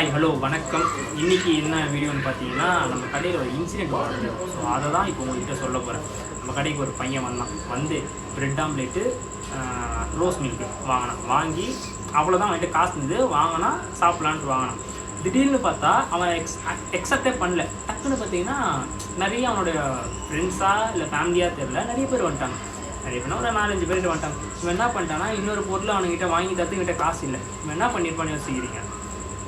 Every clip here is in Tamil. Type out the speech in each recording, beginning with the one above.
ஹாய் ஹலோ வணக்கம். இன்றைக்கி என்ன வீடியோன்னு பார்த்தீங்கன்னா, நம்ம கடையில் ஒரு இன்சிடென்ட் வருது. ஸோ அதை தான் இப்போ உங்கள்கிட்ட சொல்ல போகிறேன். நம்ம கடைக்கு ஒரு பையன் வந்து பிரெட் ஆம்லேட்டு ரோஸ் மில்க்கு வாங்கி அவ்வளோதான் அவன்கிட்ட காசு இருந்தது. வாங்கினா சாப்பிட்லான்ட்டு வாங்கினான். திடீர்னு பார்த்தா அவன் எக்ஸப்டே பண்ணல. டக்குன்னு பார்த்தீங்கன்னா நிறைய அவனுடைய ஃப்ரெண்ட்ஸாக இல்லை ஃபேமிலியாக தெரில நிறைய பேர் வந்துட்டாங்க. நிறைய பேர்னா ஒரு 4-5 பேர் வந்துட்டாங்க. இவன் என்ன பண்ணிட்டான்னா, இன்னொரு பொருள் அவனுக்கிட்ட வாங்கி தரத்துக்கிட்ட காசு இல்லை. இவன் என்ன பண்ணியிருப்பான்னு யோசிக்கிறீங்க?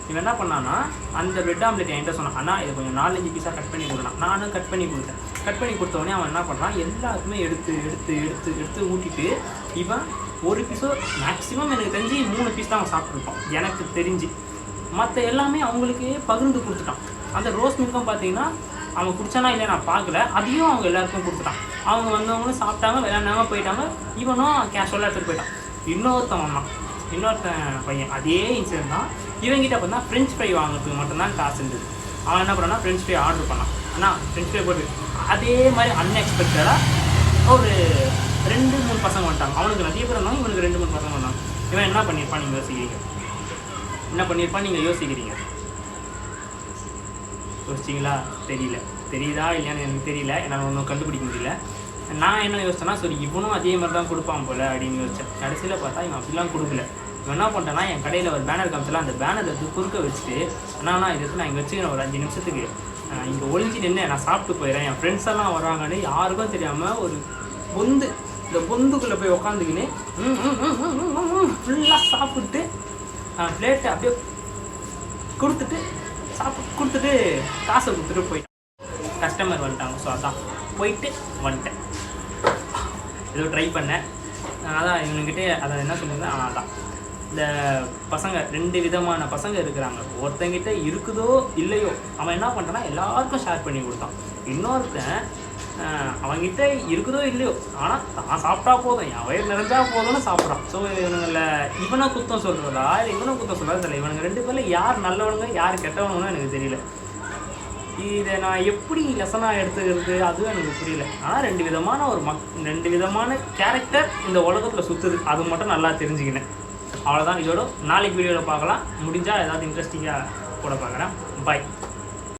இவன் என்ன பண்ணான்னா, அந்த பிரெட் ஆம்லேட் என்கிட்ட சொன்னான், அண்ணா இதை கொஞ்சம் 4-5 பீஸாக கட் பண்ணி கொடுத்தான். நானும் கட் பண்ணி கொடுத்தேன். கட் பண்ணி கொடுத்தவொடனே அவன் என்ன பண்ணுறான், எல்லாருக்குமே எடுத்து ஊட்டிட்டு இவன் ஒரு பீஸோ மேக்ஸிமம் எனக்கு தெரிஞ்சு 3 பீஸ் தான் அவன் சாப்பிட்ருப்பான் எனக்கு தெரிஞ்சு. மற்ற எல்லாமே அவங்களுக்கு பகிர்ந்து கொடுத்துட்டான். அந்த ரோஸ் மில்க்கும் பார்த்தீங்கன்னா அவன் குடிச்சானா இல்லை நான் பார்க்கல, அதையும் அவங்க எல்லாருக்கும் கொடுத்துட்டான். அவங்க வந்தவங்களும் சாப்பிட்டாங்க, விளையாண்டாங்க, போயிட்டாங்க. இவனும் கேஷுவலாக எடுத்துகிட்டு போயிட்டான். இன்னொருத்தன் பையன் அதே இன்சிடென்ட் தான். இவங்கிட்ட பார்த்தா ஃப்ரெஞ்ச் ஃப்ரை வாங்குறதுக்கு மட்டும்தான் காசு இருந்தது. அவன் என்ன பண்ணான்னா ஃப்ரெஞ்ச் ஃப்ரை ஆர்டர் பண்ணான். ஆனால் ஃப்ரெஞ்ச் ஃப்ரை போட்டு அதே மாதிரி அன்எக்ஸ்பெக்டடாக ஒரு 2-3 பசங்க வந்துட்டாங்க. அவனுக்கு நிறைய பேர் இருந்தாங்க, இவனுக்கு 2-3 பசங்க வந்தாங்க. இவன் என்ன பண்ணியிருப்பான் நீங்கள் யோசிக்கிறீங்க? யோசிச்சிங்களா? தெரியுதா இல்லையான்னு எனக்கு தெரியல. என்னால் ஒன்றும் கண்டுபிடிக்க முடியல. நான் என்ன யோசிச்சேன்னா, சரி இவனும் அதே மாதிரி தான் கொடுப்பான் போல் அப்படின்னு யோசித்தேன். கடைசியில் பார்த்தா இவன் அப்படிலாம் கொடுக்கல. இவன் என்ன பண்ணிட்டேன்னா, என் கடையில் ஒரு பேனர் காமிச்சலாம், அந்த பேனர் எடுத்து குறுக்க வச்சுட்டு, அண்ணா இது நான் இங்கே வச்சுக்கிறேன், ஒரு 5 நிமிஷத்துக்கு இங்கே ஒழிஞ்சி நின்று நான் சாப்பிட்டு போயிடுறேன், என் ஃப்ரெண்ட்ஸ் எல்லாம் வராங்கன்னு யாருக்கும் தெரியாமல் ஒரு இந்த பொந்துக்குள்ளே போய் உக்காந்துக்கின்னு ஃபுல்லாக சாப்பிட்டு பிளேட்டை அப்படியே கொடுத்துட்டு காசை கொடுத்துட்டு போயிட்டேன். கஸ்டமர் வந்துட்டாங்க. ஸோ அதான் போயிட்டு வந்துட்டேன். ஏதோ ட்ரை பண்ணேன். அதான் இவனுக்கிட்டே அதை என்ன சொல்லியிருந்தேன். அதான் இந்த பசங்க 2 விதமான பசங்க இருக்கிறாங்க. ஒருத்தங்கிட்ட இருக்குதோ இல்லையோ அவன் என்ன பண்ணுறான்னா எல்லாருக்கும் ஷேர் பண்ணி கொடுத்தான். இன்னொருத்தன் அவங்ககிட்ட இருக்குதோ இல்லையோ ஆனால் தான் சாப்பிட்டா போதும், என் வயிறு நிறைஞ்சா போதும்னு சாப்பிட்றான். ஸோ இவனை குத்தம் சொல்கிறதா இல்லை இவனை குத்தம் சொல்கிறதா தெரியல. இவனுங்க 2 பேரில் யார் நல்லவனுங்க யார் கெட்டவனுங்கன்னு எனக்கு தெரியல. இதை நான் எப்படி லெசனாக எடுத்துக்கிறது அதுவும் எனக்கு புரியல. ஆனால் 2 விதமான கேரக்டர் இந்த உலகத்தில் சுற்றுது. அது மட்டும் நல்லா தெரிஞ்சுக்கினேன். அவ்வளோதான். இதோட நாளைக்கு வீடியோவில் பார்க்கலாம். முடிஞ்சால் ஏதாவது இன்ட்ரெஸ்டிங்காக கூட பார்க்குறேன். பாய்.